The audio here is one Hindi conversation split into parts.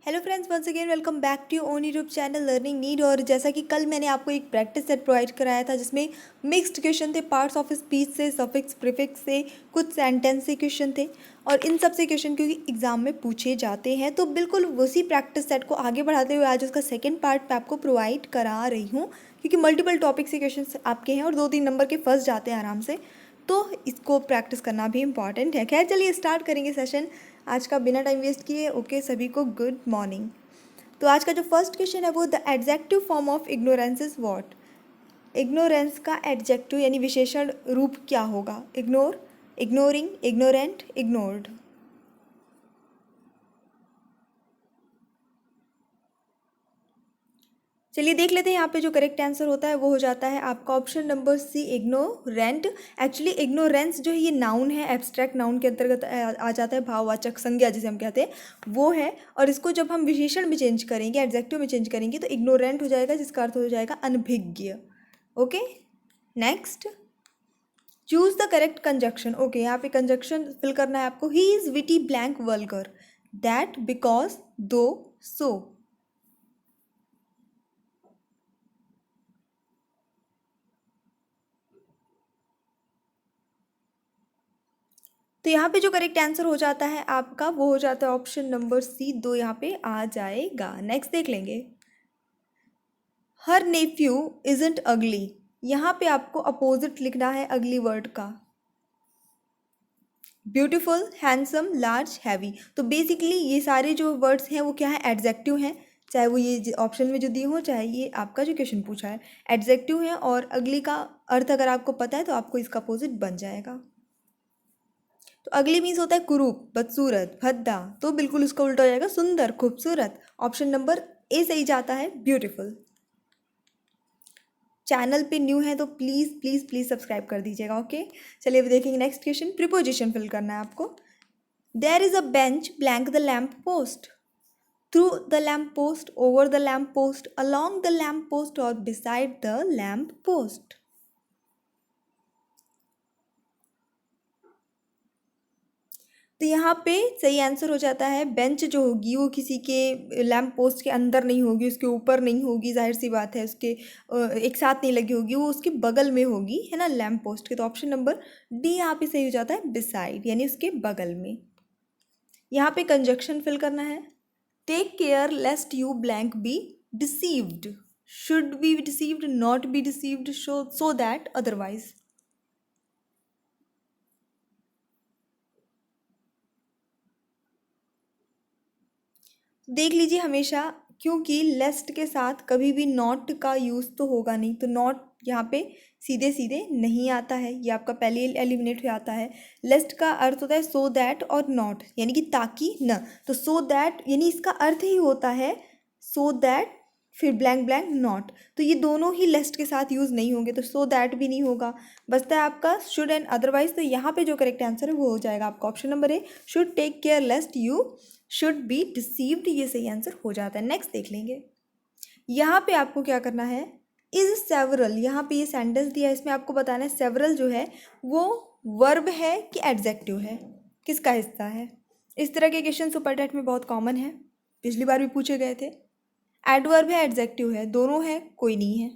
Hello friends, once again welcome back to own YouTube channel learning need. और जैसा कि कल मैंने आपको एक प्रैक्टिस सेट प्रोवाइड कराया था जिसमें मिक्स्ड क्वेश्चन थे, पार्ट्स ऑफ स्पीच से, सफिक्स प्रीफिक्स से, कुछ सेंटेंस से क्वेश्चन थे। और इन सब से क्वेश्चन क्योंकि एग्जाम में पूछे जाते हैं तो बिल्कुल उसी प्रैक्टिस सेट को आगे बढ़ाते हुए आज उसका सेकेंड पार्ट मैं आपको प्रोवाइड करा रही हूँ, क्योंकि मल्टीपल टॉपिक से क्वेश्चन आपके हैं और 2-3 नंबर के फंस जाते हैं आराम से, तो इसको प्रैक्टिस करना भी इम्पॉर्टेंट है। खैर चलिए स्टार्ट करेंगे सेशन आज का बिना टाइम वेस्ट किए। ओके, सभी को गुड मॉर्निंग। तो आज का जो फर्स्ट क्वेश्चन है वो the adjective form of ignorance is what. Ignorance का एडजेक्टिव यानी विशेषण रूप क्या होगा? Ignore, ignoring, ignorant, ignored. चलिए देख लेते हैं यहाँ पे जो करेक्ट आंसर होता है वो हो जाता है आपका option number C, ignorant. Actually ignorance जो है ये नाउन है, एब्स्ट्रैक्ट नाउन के अंतर्गत आ जाता है, भाववाचक संज्ञा जिसे हम कहते हैं वो है। और इसको जब हम विशेषण में चेंज करेंगे, एडजेक्टिव में चेंज करेंगे तो इग्नोरेंट हो जाएगा, जिसका अर्थ हो जाएगा अनभिज्ञ। Okay, next, choose the correct conjunction. Okay, यहाँ पे कंजक्शन फिल करना है आपको। He is witty blank vulgar, that, because, दो, सो। तो यहाँ पे जो करेक्ट आंसर हो जाता है आपका वो हो जाता है ऑप्शन नंबर सी, दो यहाँ पे आ जाएगा। नेक्स्ट देख लेंगे। हर नेफ्यू इजंट अगली, यहाँ पे आपको अपोजिट लिखना है अगली वर्ड का। Beautiful, handsome, large, heavy. तो बेसिकली ये सारे जो वर्ड्स हैं वो क्या है? एडजेक्टिव हैं, चाहे वो ये ऑप्शन में जो दिए हो, चाहे ये आपका जो क्वेश्चन पूछा है, एडजेक्टिव है। और अगली का अर्थ अगर आपको पता है तो आपको इसका अपोजिट बन जाएगा। तो अगली मीन्स होता है कुरूप, बदसूरत, भद्दा, तो बिल्कुल उसका उल्टा हो जाएगा सुंदर, खूबसूरत। ऑप्शन नंबर ए सही जाता है, ब्यूटीफुल। चैनल पे न्यू है तो प्लीज़ प्लीज़ प्लीज़ सब्सक्राइब कर दीजिएगा। ओके, चलिए अभी देखेंगे नेक्स्ट क्वेश्चन। प्रीपोजिशन फिल करना है आपको। There is a bench blank the lamp post, through the lamp post, over the lamp post, along the lamp post और बिसाइड द लैम्प पोस्ट। तो यहाँ पे सही आंसर हो जाता है बेंच जो होगी वो किसी के लैम्प पोस्ट के अंदर नहीं होगी, उसके ऊपर नहीं होगी, जाहिर सी बात है, उसके एक साथ नहीं लगी होगी, वो उसके बगल में होगी, है ना, लैम्प पोस्ट के। तो ऑप्शन नंबर डी यहाँ पे सही हो जाता है, बिसाइड, यानी उसके बगल में। यहाँ पे कंजक्शन फिल करना है। Take care lest you blank be deceived, should be deceived, not be deceived, so that otherwise. देख लीजिए हमेशा, क्योंकि लेस्ट के साथ कभी भी नॉट का यूज़ तो होगा नहीं, तो नॉट यहाँ पे सीधे सीधे नहीं आता है, ये आपका पहले एलिमिनेट हो जाता है। लेस्ट का अर्थ होता है सो दैट और नॉट, यानी कि ताकि न। तो सो दैट यानी इसका अर्थ ही होता है सो दैट, फिर ब्लैंक ब्लैंक नॉट, तो ये दोनों ही लेस्ट के साथ यूज़ नहीं होंगे, तो सो दैट भी नहीं होगा। बचता है आपका शुड एंड अदरवाइज। तो यहाँ पे जो करेक्ट आंसर है वो हो जाएगा आपका option number A, should take care lest you should be deceived, ये सही आंसर हो जाता है। नेक्स्ट देख लेंगे। यहाँ पे आपको क्या करना है, इज सेवरल, यहाँ पे ये सेंटेंस दिया है, इसमें आपको बताना है सेवरल जो है वो वर्ब है कि एडजेक्टिव है, किसका हिस्सा है। इस तरह के क्वेश्चन सुपर टेट में बहुत कॉमन है, पिछली बार भी पूछे गए थे। एडवर्ब है, एडजेक्टिव है, दोनों है, कोई नहीं है।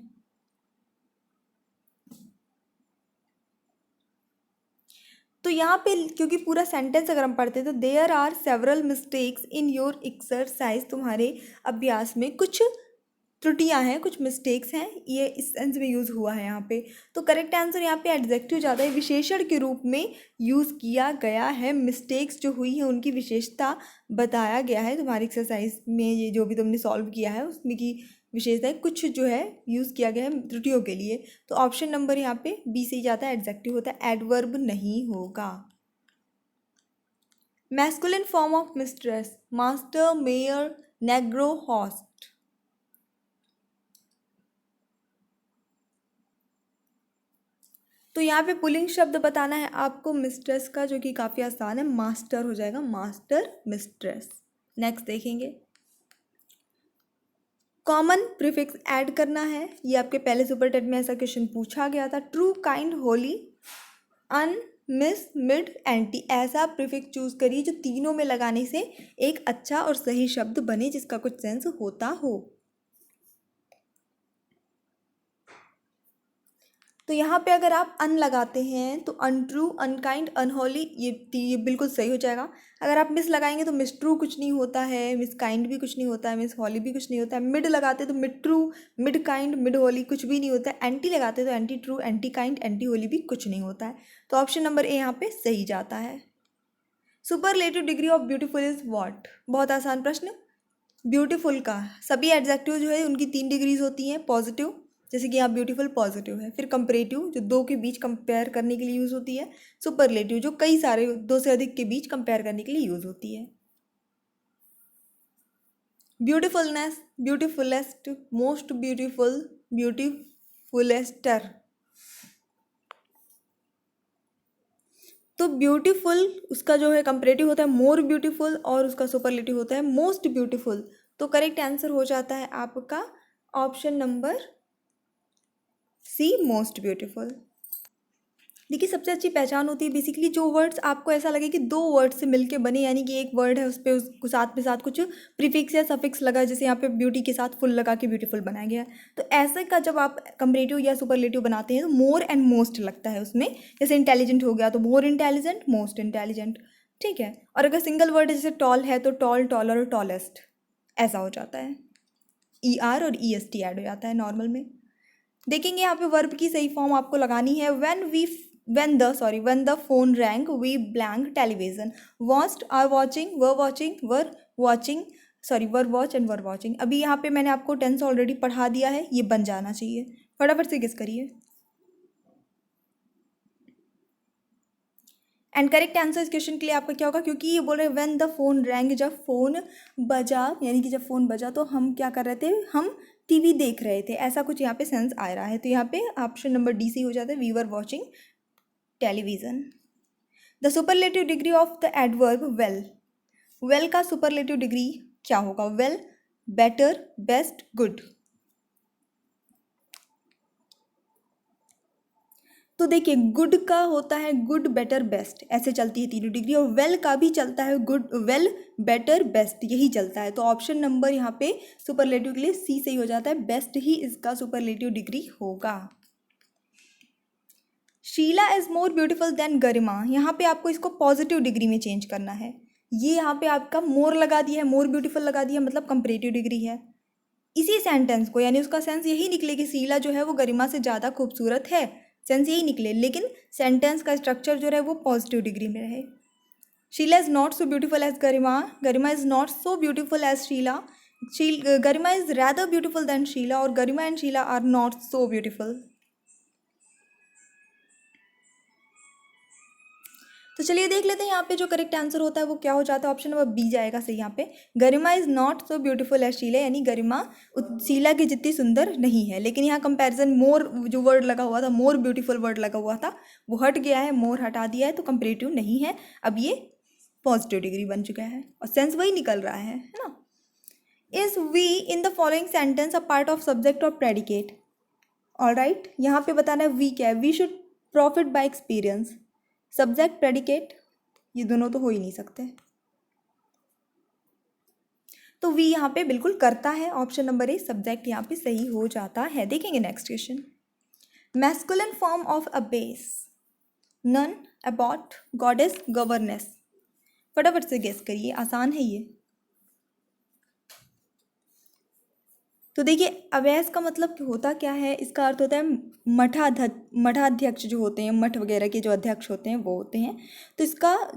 तो यहाँ पे क्योंकि पूरा सेंटेंस अगर हम पढ़ते हैं तो there are several mistakes in your exercise, तुम्हारे अभ्यास में कुछ त्रुटियां हैं, कुछ मिस्टेक्स हैं, ये इस सेंस में यूज़ हुआ है यहाँ पे। तो करेक्ट आंसर यहाँ पे एडजेक्टिव ज़्यादा है, विशेषण के रूप में यूज़ किया गया है। मिस्टेक्स जो हुई है उनकी विशेषता बताया गया है तुम्हारी एक्सरसाइज में, ये जो भी तुमने सॉल्व किया है उसमें की विशेषताएं कुछ जो है यूज़ किया गया है त्रुटियों के लिए। तो ऑप्शन नंबर यहाँ पे बी से ही जाता है, एडजेक्टिव होता है, एडवर्ब नहीं होगा। Masculine form of mistress, master, mayor, Negro, host. तो यहाँ पे पुलिंग शब्द बताना है आपको मिस्ट्रेस का, जो कि काफ़ी आसान है, मास्टर हो जाएगा, मास्टर, मिस्ट्रेस। नेक्स्ट देखेंगे। कॉमन प्रीफिक्स ऐड करना है, ये आपके पहले सुपर टेट में ऐसा क्वेश्चन पूछा गया था। ट्रू, काइंड, होली, अन, मिस, मिड, एंटी, ऐसा प्रीफिक्स चूज करिए जो तीनों में लगाने से एक अच्छा और सही शब्द बने जिसका कुछ सेंस होता हो। तो यहाँ पे अगर आप अन लगाते हैं तो अनट्रू, अनकाइंड, अनहोली, ये बिल्कुल सही हो जाएगा। अगर आप मिस लगाएंगे तो मिस ट्रू कुछ नहीं होता है, मिस काइंड भी कुछ नहीं होता है, मिस हॉली भी कुछ नहीं होता है। मिड लगाते तो mid true, mid kind, mid Holi कुछ भी नहीं होता है। एंटी लगाते तो anti true, anti kind, anti Holi भी कुछ नहीं होता है। तो ऑप्शन नंबर ए यहाँ पे सही जाता है। Superlative degree of beautiful is what? बहुत आसान प्रश्न। ब्यूटीफुल का सभी एडजेक्टिव जो है उनकी 3 डिग्रीज होती हैं। पॉजिटिव, जैसे कि यहाँ ब्यूटीफुल पॉजिटिव है। फिर कंपेरेटिव जो दो के बीच कंपेयर करने के लिए यूज़ होती है। सुपरलेटिव जो कई सारे दो से अधिक के बीच कंपेयर करने के लिए यूज़ होती है। Beautifulness, beautifulest, most beautiful, beautifulester. तो ब्यूटीफुल उसका जो है कंपेरेटिव होता है मोर ब्यूटीफुल और उसका सुपरलेटिव होता है मोस्ट ब्यूटीफुल। तो करेक्ट आंसर हो जाता है आपका option number C, most beautiful. देखिए सबसे अच्छी पहचान होती है बेसिकली जो वर्ड्स आपको ऐसा लगे कि दो वर्ड से मिलके बने, यानी कि एक वर्ड है उस पर उसको साथ में साथ कुछ प्रीफिक्स या सफिक्स लगा, जैसे यहाँ पे ब्यूटी के साथ फुल लगा के ब्यूटीफुल बनाया गया है। तो ऐसे का जब आप कंपैरेटिव या सुपरलेटिव बनाते हैं तो मोर एंड मोस्ट लगता है उसमें। जैसे इंटेलिजेंट हो गया तो मोर इंटेलिजेंट, मोस्ट इंटेलिजेंट, ठीक है। और अगर सिंगल वर्ड है जैसे टॉल है तो टॉल, टॉलर और टॉलेस्ट, ऐसा हो जाता है। ई आर और ई एस टी ऐड हो जाता है नॉर्मल में। देखेंगे यहाँ पे वर्ब की सही फॉर्म आपको लगानी है। when the phone rang we blank television, watched, are watching, were watching, sorry were watch and were watching. अभी यहाँ पे मैंने आपको टेंस ऑलरेडी पढ़ा दिया है, ये बन जाना चाहिए। फटाफट से गेस करिए। एंड करेक्ट आंसर इस क्वेश्चन के लिए आपका क्या होगा, क्योंकि ये बोल रहे हैं व्हेन द फोन रैंग, जब फोन बजा, यानी कि जब फोन बजा तो हम क्या कर रहे थे, हम टीवी देख रहे थे, ऐसा कुछ यहाँ पे सेंस आ रहा है। तो यहाँ पे ऑप्शन नंबर डी सी हो जाता है, we were watching television. The superlative degree of the adverb well, well का सुपरलेटिव डिग्री क्या होगा? Well, better, best, good. तो देखिए गुड का होता है गुड, बेटर, बेस्ट, ऐसे चलती है तीनों डिग्री। और वेल का भी चलता है गुड, वेल, बेटर, बेस्ट, यही चलता है। तो ऑप्शन नंबर यहाँ पे सुपरलेटिव के लिए सी सही हो जाता है, बेस्ट ही इसका सुपरलेटिव डिग्री होगा। Sheela is more beautiful than Garima, यहाँ पे आपको इसको पॉजिटिव डिग्री में चेंज करना है। ये यहाँ पे आपका मोर लगा दिया है, मोर ब्यूटीफुल लगा दिया, मतलब कंपेरेटिव डिग्री है। इसी सेंटेंस को, यानी उसका सेंस यही निकले कि शीला जो है वो गरिमा से ज़्यादा खूबसूरत है, सेंस यही निकले, लेकिन सेंटेंस का स्ट्रक्चर जो है वो पॉजिटिव डिग्री में रहे। Sheela is not so beautiful as Garima, Garima is not so beautiful as Sheela, Garima is rather beautiful than Sheela, और Garima and Sheela are not so beautiful. तो चलिए देख लेते हैं यहाँ पे जो करेक्ट आंसर होता है वो क्या हो जाता है। ऑप्शन नंबर बी जाएगा सही यहाँ पे। Garima is not so beautiful as Sheela, यानी गरिमा शीला की जितनी सुंदर नहीं है। लेकिन यहाँ कंपैरिजन मोर जो वर्ड लगा हुआ था, मोर ब्यूटीफुल वर्ड लगा हुआ था, वो हट गया है, मोर हटा दिया है, तो कंपेरेटिव नहीं है, अब ये पॉजिटिव डिग्री बन चुका है और सेंस वही निकल रहा है ना। Is we in the following sentence a part of subject और प्रेडिकेट? ऑल राइट, यहाँ पे बताना है वी क्या है। We should profit by experience, subject predicate ये दोनों तो हो ही नहीं सकते, तो वी यहाँ पे बिल्कुल करता है। ऑप्शन नंबर ए सब्जेक्ट यहाँ पे सही हो जाता है। देखेंगे next question. Masculine form of a base, nun, abbot, goddess, governess. फटाफट से गेस करिए, आसान है ये। तो देखिए अवैस का मतलब होता क्या है, इसका अर्थ होता है मठाध्यक्ष जो होते हैं, मठ वगैरह के जो अध्यक्ष होते हैं वो होते हैं। तो इसका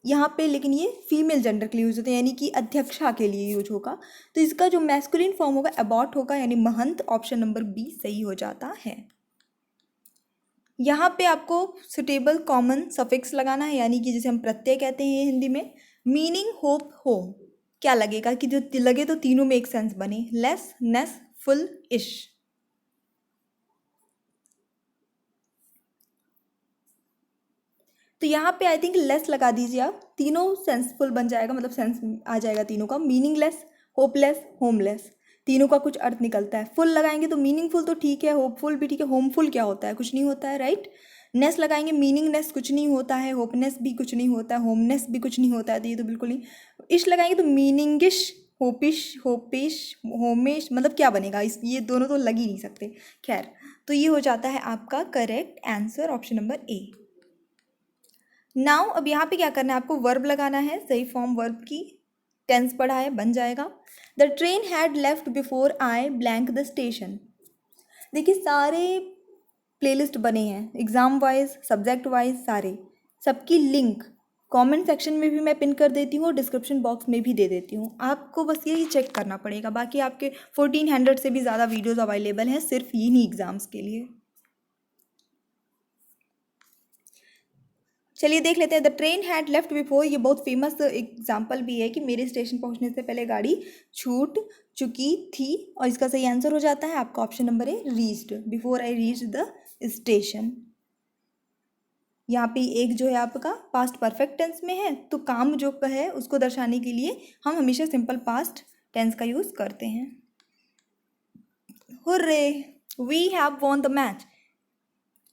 यहाँ पे लेकिन ये फीमेल जेंडर के लिए यूज होते हैं, यानी कि अध्यक्षा के लिए यूज होगा। तो इसका जो मैस्कुलिन फॉर्म होगा अबॉट होगा, यानी महंत। ऑप्शन नंबर बी सही हो जाता है। यहाँ पे आपको सुटेबल कॉमन सफिक्स लगाना है, यानी कि जिसे हम प्रत्यय कहते हैं हिंदी में। मीनिंग, होप, होम, क्या लगेगा कि जो लगे तो तीनों में एक सेंस बने। लेस, नेस, फुल, इश। तो यहाँ पे आई थिंक लेस लगा दीजिए आप, तीनों सेंसफुल बन जाएगा, मतलब सेंस आ जाएगा तीनों का। मीनिंगलेस, होपलेस, होमलेस, तीनों का कुछ अर्थ निकलता है। फुल लगाएंगे तो मीनिंगफुल तो ठीक है, होपफुल भी ठीक है, होमफुल क्या होता है, कुछ नहीं होता है, राइट। नेस लगाएंगे, मीनिंगनेस कुछ नहीं होता है, होपनेस भी कुछ नहीं होता है, होमनेस भी कुछ नहीं होता है, तो ये तो बिल्कुल नहीं। इश लगाएंगे तो मीनिंगिश, होपिश, होपिश, होमेश, मतलब क्या बनेगा इस, ये दोनों तो लग ही नहीं सकते। खैर, तो ये हो जाता है आपका करेक्ट आंसर, ऑप्शन नंबर ए। नाउ अब यहाँ पे क्या करना है आपको, वर्ब लगाना है, सही फॉर्म वर्ब की, टेंस पढ़ा है, बन जाएगा। The train had left before I blank the station. देखिए सारे प्लेलिस्ट बने हैं एग्ज़ाम वाइज, सब्जेक्ट वाइज, सारे, सबकी लिंक कमेंट सेक्शन में भी मैं पिन कर देती हूँ और डिस्क्रिप्शन बॉक्स में भी दे देती हूँ, आपको बस यही चेक करना पड़ेगा। बाकी आपके 1400 से भी ज़्यादा वीडियोस अवेलेबल हैं सिर्फ इन्हीं एग्ज़ाम्स के लिए। चलिए देख लेते हैं। The train had left before, ये बहुत फेमस एग्जाम्पल भी है कि मेरे स्टेशन पहुंचने से पहले गाड़ी छूट चुकी थी, और इसका सही आंसर हो जाता है आपका option number A, reached, before I reach the station. यहाँ पे एक जो है आपका पास्ट परफेक्ट टेंस में है, तो काम जो है उसको दर्शाने के लिए हम हमेशा सिंपल पास्ट टेंस का यूज़ करते हैं। Hurray, we have won the match,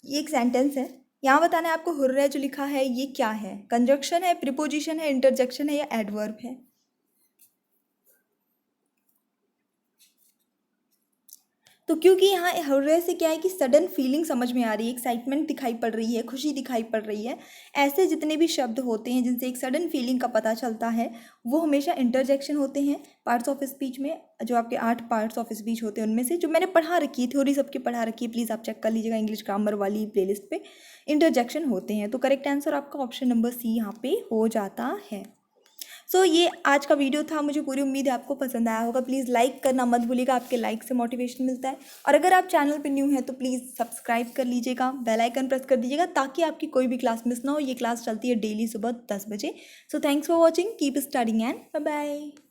ये एक सेंटेंस है। यहाँ बताना है आपको हुर्रे जो लिखा है ये क्या है, कंजक्शन है, प्रीपोजिशन है, इंटरजेक्शन है या एडवर्ब है। तो क्योंकि यहाँ हुर्रे से क्या है कि सडन फीलिंग समझ में आ रही है, एक्साइटमेंट दिखाई पड़ रही है, खुशी दिखाई पड़ रही है, ऐसे जितने भी शब्द होते हैं जिनसे एक सडन फीलिंग का पता चलता है वो हमेशा इंटरजेक्शन होते हैं। पार्ट्स ऑफ स्पीच में जो आपके 8 पार्ट्स ऑफ स्पीच होते हैं उनमें से जो मैंने पढ़ा रखी है, थ्योरी सबकी पढ़ा रखी है, प्लीज़ आप चेक कर लीजिएगा इंग्लिश ग्रामर वाली प्लेलिस्ट पे, इंटरजेक्शन होते हैं। तो करेक्ट आंसर आपका ऑप्शन नंबर सी यहाँ पे हो जाता है। सो ये आज का वीडियो था, मुझे पूरी उम्मीद है आपको पसंद आया होगा। प्लीज़ लाइक करना मत भूलिएगा, आपके लाइक से मोटिवेशन मिलता है। और अगर आप चैनल पे न्यू हैं तो प्लीज़ सब्सक्राइब कर लीजिएगा, बेल आइकन प्रेस कर दीजिएगा ताकि आपकी कोई भी क्लास मिस ना हो। ये क्लास चलती है डेली सुबह 10 बजे। So thanks for watching, keep studying and bye bye.